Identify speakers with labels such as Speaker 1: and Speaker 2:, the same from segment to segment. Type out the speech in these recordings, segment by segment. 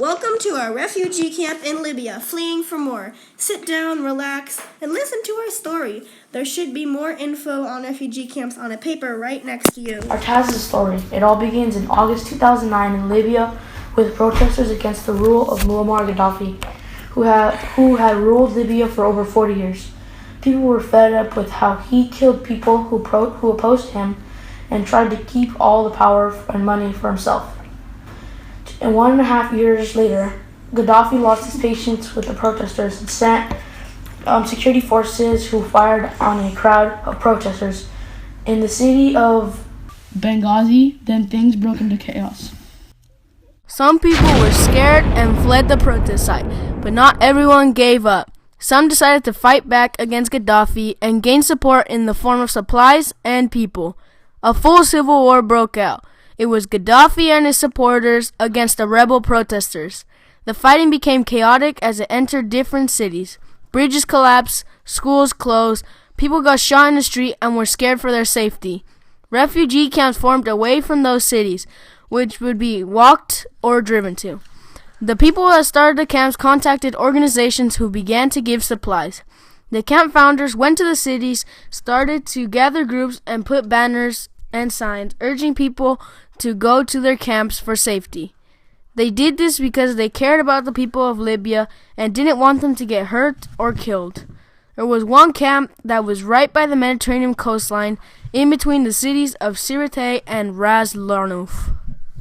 Speaker 1: Welcome to our refugee camp in Libya, fleeing for more. Sit down, relax, and listen to our story. There should be more info on refugee camps on a paper right next to you.
Speaker 2: Our Taz's story. It all begins in August 2009 in Libya with protesters against the rule of Muammar Gaddafi, who had ruled Libya for over 40 years. People were fed up with how he killed people who opposed him and tried to keep all the power and money for himself. And 1.5 years later, Gaddafi lost his patience with the protesters and sent security forces who fired on a crowd of protesters in the city of Benghazi. Then things broke into chaos.
Speaker 3: Some people were scared and fled the protest site, but not everyone gave up. Some decided to fight back against Gaddafi and gain support in the form of supplies and people. A full civil war broke out. It was Gaddafi and his supporters against the rebel protesters. The fighting became chaotic as it entered different cities. Bridges collapsed, schools closed, people got shot in the street and were scared for their safety. Refugee camps formed away from those cities, which would be walked or driven to. The people that started the camps contacted organizations who began to give supplies. The camp founders went to the cities, started to gather groups and put banners and signs urging people to go to their camps for safety. They did this because they cared about the people of Libya and didn't want them to get hurt or killed. There was one camp that was right by the Mediterranean coastline, in between the cities of Sirte and Ras Larnouf. There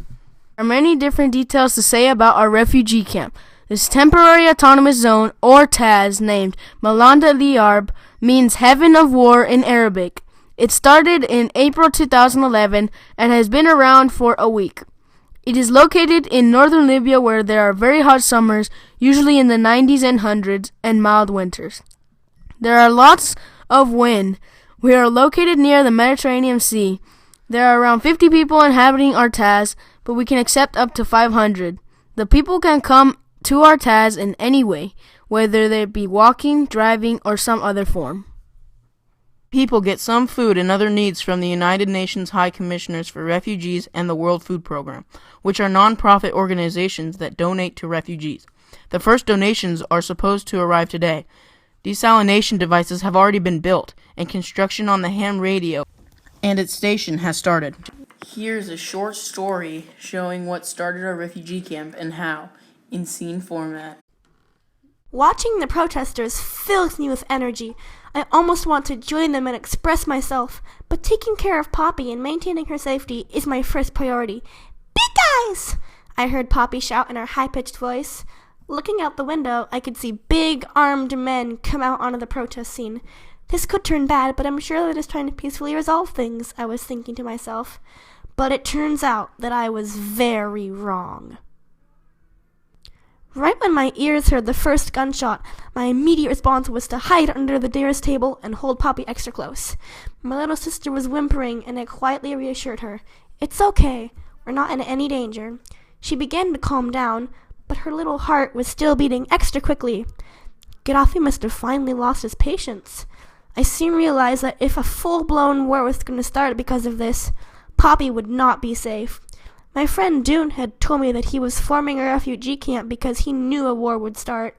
Speaker 3: are many different details to say about our refugee camp. This temporary autonomous zone, or Taz, named Malanda Liarb, means heaven of war in Arabic. It started in April 2011 and has been around for a week. It is located in northern Libya where there are very hot summers, usually in the 90s and 100s, and mild winters. There are lots of wind. We are located near the Mediterranean Sea. There are around 50 people inhabiting our Taz, but we can accept up to 500. The people can come to our Taz in any way, whether they be walking, driving, or some other form.
Speaker 4: People get some food and other needs from the United Nations High Commissioners for Refugees and the World Food Program, which are non-profit organizations that donate to refugees. The first donations are supposed to arrive today. Desalination devices have already been built, and construction on the ham radio and its station has started. Here's a short story showing what started our refugee camp and how, in scene format.
Speaker 5: Watching the protesters fills me with energy. I almost want to join them and express myself, but taking care of Poppy and maintaining her safety is my first priority. Big guys! I heard Poppy shout in her high-pitched voice. Looking out the window, I could see big, armed men come out onto the protest scene. This could turn bad, but I'm sure they're just trying to peacefully resolve things, I was thinking to myself. But it turns out that I was very wrong. Right when my ears heard the first gunshot, my immediate response was to hide under the nearest table and hold Poppy extra close. My little sister was whimpering, and I quietly reassured her. It's okay. We're not in any danger. She began to calm down, but her little heart was still beating extra quickly. Gaddafi must have finally lost his patience. I soon realized that if a full-blown war was going to start because of this, Poppy would not be safe. My friend Dune had told me that he was forming a refugee camp because he knew a war would start.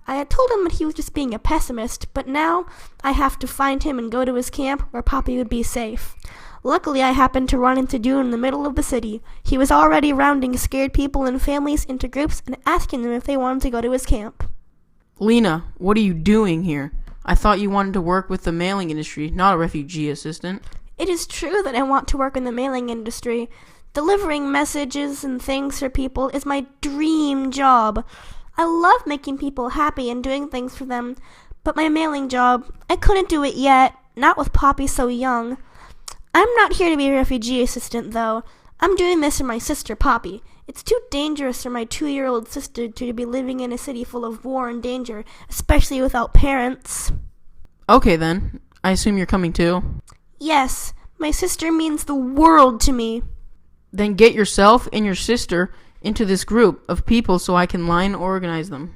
Speaker 5: I had told him that he was just being a pessimist, but now I have to find him and go to his camp where Poppy would be safe. Luckily, I happened to run into Dune in the middle of the city. He was already rounding scared people and families into groups and asking them if they wanted to go to his camp.
Speaker 4: Lena, what are you doing here? I thought you wanted to work with the mailing industry, not a refugee assistant.
Speaker 5: It is true that I want to work in the mailing industry. Delivering messages and things for people is my dream job. I love making people happy and doing things for them, but my mailing job, I couldn't do it yet, not with Poppy so young. I'm not here to be a refugee assistant, though. I'm doing this for my sister, Poppy. It's too dangerous for my 2-year-old sister to be living in a city full of war and danger, especially without parents.
Speaker 4: Okay then, I assume you're coming too?
Speaker 5: Yes, my sister means the world to me.
Speaker 4: Then get yourself and your sister into this group of people so I can line organize them.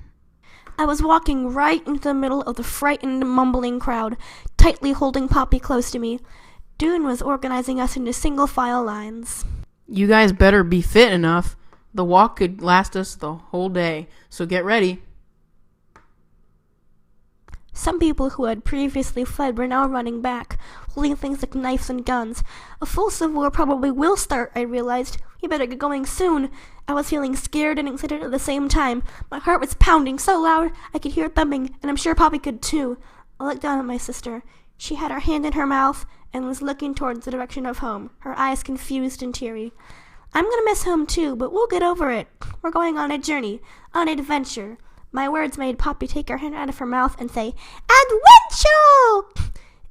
Speaker 5: I was walking right into the middle of the frightened, mumbling crowd, tightly holding Poppy close to me. Dune was organizing us into single file lines.
Speaker 4: You guys better be fit enough. The walk could last us the whole day, so get ready.
Speaker 5: Some people who had previously fled were now running back, holding things like knives and guns. A full civil war probably will start, I realized. We better get going soon. I was feeling scared and excited at the same time. My heart was pounding so loud I could hear it thumping, and I'm sure Poppy could too. I looked down at my sister. She had her hand in her mouth and was looking towards the direction of home, her eyes confused and teary. I'm gonna miss home too, but we'll get over it. We're going on a journey, on an adventure. My words made Poppy take her hand out of her mouth and say, Adventure!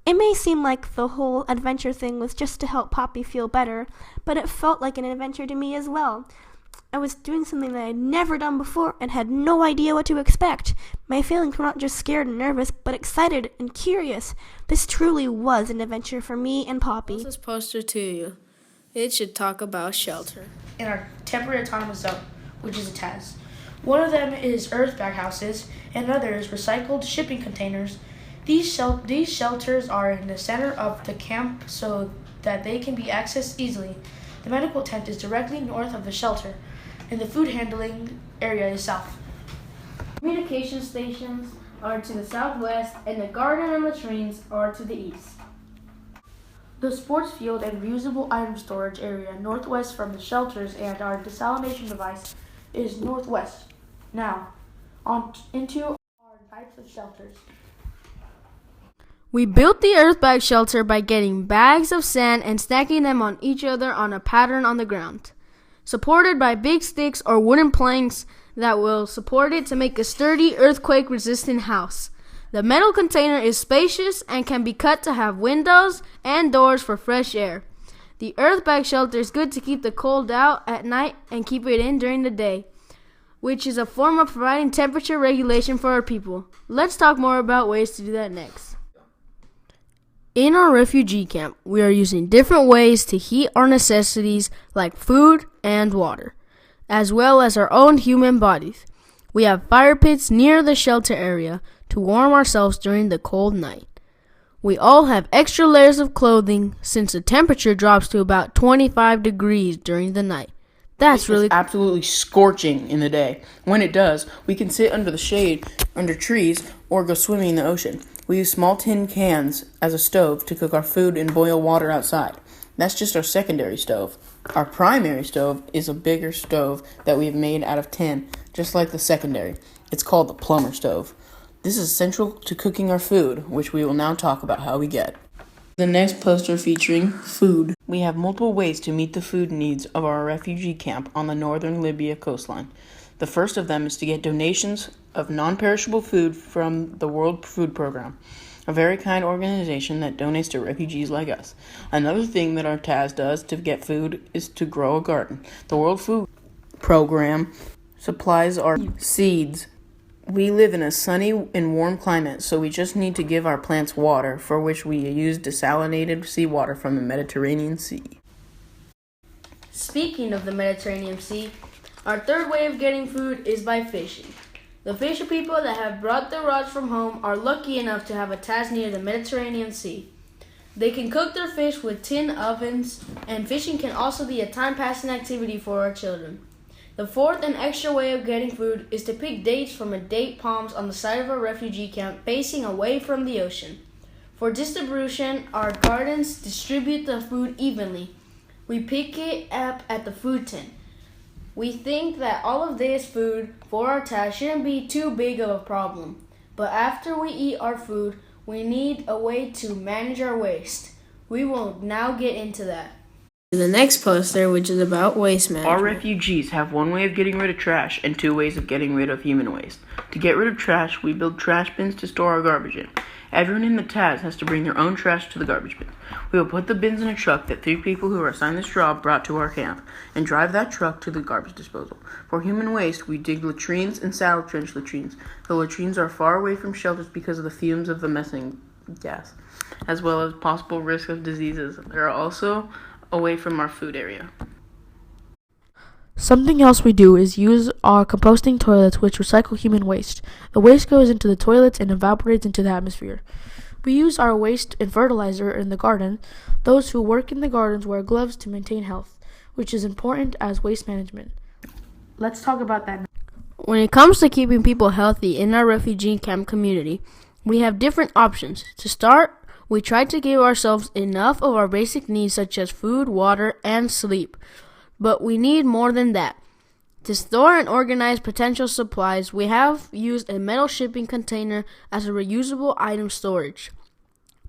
Speaker 5: It may seem like the whole adventure thing was just to help Poppy feel better, but it felt like an adventure to me as well. I was doing something that I had never done before and had no idea what to expect. My feelings were not just scared and nervous, but excited and curious. This truly was an adventure for me and Poppy.
Speaker 3: This poster to you. It should talk about shelter.
Speaker 2: In our temporary autonomous zone, which is a TAS. One of them is earth bag houses, and another is recycled shipping containers. These shelters are in the center of the camp so that they can be accessed easily. The medical tent is directly north of the shelter, and the food handling area is south.
Speaker 3: Communication stations are to the southwest, and the garden and latrines are to the east.
Speaker 2: The sports field and reusable item storage area northwest from the shelters and our desalination device is northwest. Now, on into our types of shelters.
Speaker 3: We built the earth bag shelter by getting bags of sand and stacking them on each other on a pattern on the ground, supported by big sticks or wooden planks that will support it to make a sturdy earthquake-resistant house. The metal container is spacious and can be cut to have windows and doors for fresh air. The earth bag shelter is good to keep the cold out at night and keep it in during the day, which is a form of providing temperature regulation for our people. Let's talk more about ways to do that next. In our refugee camp, we are using different ways to heat our necessities like food and water, as well as our own human bodies. We have fire pits near the shelter area to warm ourselves during the cold night. We all have extra layers of clothing since the temperature drops to about 25 degrees during the night. That's really
Speaker 4: absolutely scorching in the day. When it does, we can sit under the shade, under trees, or go swimming in the ocean. We use small tin cans as a stove to cook our food and boil water outside. That's just our secondary stove. Our primary stove is a bigger stove that we have made out of tin, just like the secondary. It's called the plumber stove. This is essential to cooking our food, which we will now talk about how we get. The next poster featuring food. We have multiple ways to meet the food needs of our refugee camp on the northern Libya coastline. The first of them is to get donations of non-perishable food from the World Food Program, a very kind organization that donates to refugees like us. Another thing that our TAS does to get food is to grow a garden. The World Food Program supplies our seeds. We live in a sunny and warm climate, so we just need to give our plants water, for which we use desalinated seawater from the Mediterranean Sea.
Speaker 3: Speaking of the Mediterranean Sea, our third way of getting food is by fishing. The fisher people that have brought their rods from home are lucky enough to have a TAS near the Mediterranean Sea. They can cook their fish with tin ovens, and fishing can also be a time-passing activity for our children. The fourth and extra way of getting food is to pick dates from a date palms on the side of our refugee camp facing away from the ocean. For distribution, our gardens distribute the food evenly. We pick it up at the food tin. We think that all of this food for our TAS shouldn't be too big of a problem. But after we eat our food, we need a way to manage our waste. We will now get into that. The next poster, which is about waste management.
Speaker 4: Our refugees have one way of getting rid of trash and two ways of getting rid of human waste. To get rid of trash, we build trash bins to store our garbage in. Everyone in the TAS has to bring their own trash to the garbage bin. We will put the bins in a truck that 3 people who are assigned this job brought to our camp and drive that truck to the garbage disposal. For human waste, we dig latrines and salad trench latrines. The latrines are far away from shelters because of the fumes of the methane gas, as well as possible risk of diseases. They are also away from our food area.
Speaker 2: Something else we do is use our composting toilets, which recycle human waste. The waste goes into the toilets and evaporates into the atmosphere. We use our waste in fertilizer in the garden. Those who work in the gardens wear gloves to maintain health, which is important as waste management. Let's talk about that.
Speaker 3: When it comes to keeping people healthy in our refugee camp community, we have different options. To start, we try to give ourselves enough of our basic needs such as food, water, and sleep. But we need more than that. To store and organize potential supplies, we have used a metal shipping container as a reusable item storage,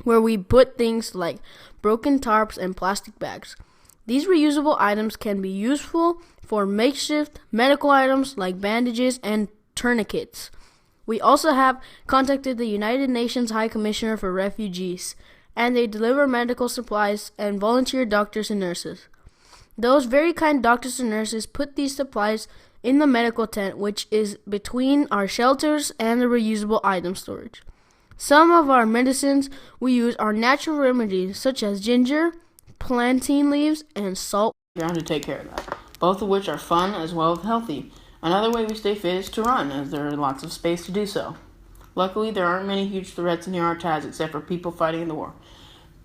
Speaker 3: where we put things like broken tarps and plastic bags. These reusable items can be useful for makeshift medical items like bandages and tourniquets. We also have contacted the United Nations High Commissioner for Refugees, and they deliver medical supplies and volunteer doctors and nurses. Those very kind doctors and nurses put these supplies in the medical tent, which is between our shelters and the reusable item storage. Some of our medicines we use are natural remedies such as ginger, plantain leaves, and salt.
Speaker 4: Ground to take care of that, both of which are fun as well as healthy. Another way we stay fit is to run, as there is lots of space to do so. Luckily, there aren't many huge threats near our towns except for people fighting in the war.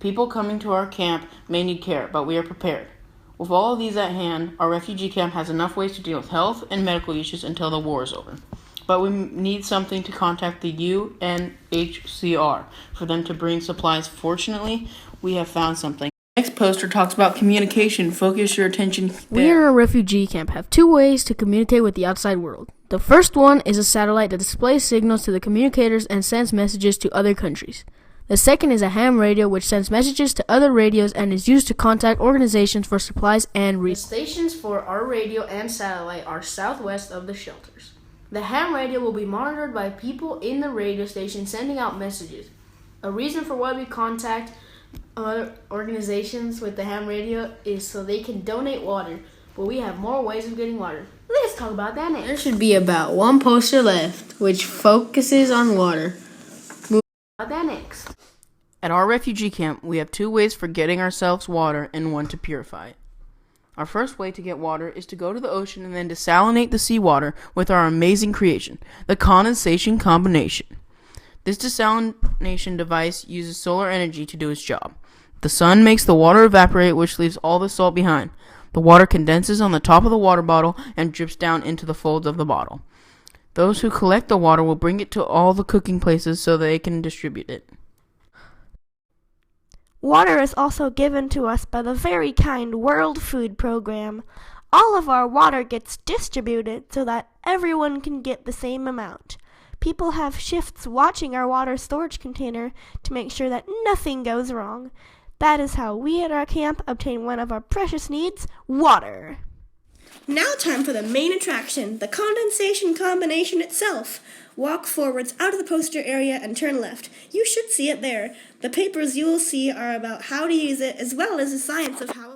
Speaker 4: People coming to our camp may need care, but we are prepared. With all of these at hand, our refugee camp has enough ways to deal with health and medical issues until the war is over. But we need something to contact the UNHCR for them to bring supplies. Fortunately, we have found something. Next poster talks about communication. Focus your attention there.
Speaker 3: We in our refugee camp have two ways to communicate with the outside world. The first one is a satellite that displays signals to the communicators and sends messages to other countries. The second is a ham radio which sends messages to other radios and is used to contact organizations for supplies and resources. The stations for our radio and satellite are southwest of the shelters. The ham radio will be monitored by people in the radio station sending out messages. A reason for why we contact other organizations with the ham radio is so they can donate water, but we have more ways of getting water. Let's talk about that next. There should be about one poster left which focuses on water.
Speaker 2: About that next.
Speaker 4: At our refugee camp, we have two ways for getting ourselves water and one to purify it. Our first way to get water is to go to the ocean and then desalinate the seawater with our amazing creation, the condensation combination. This desalination device uses solar energy to do its job. The sun makes the water evaporate, which leaves all the salt behind. The water condenses on the top of the water bottle and drips down into the folds of the bottle. Those who collect the water will bring it to all the cooking places so they can distribute it.
Speaker 5: Water is also given to us by the very kind World Food Program. All of our water gets distributed so that everyone can get the same amount. People have shifts watching our water storage container to make sure that nothing goes wrong. That is how we at our camp obtain one of our precious needs, water.
Speaker 1: Now time for the main attraction, the condensation combination itself. Walk forwards out of the poster area and turn left. You should see it there. The papers you will see are about how to use it as well as the science of how it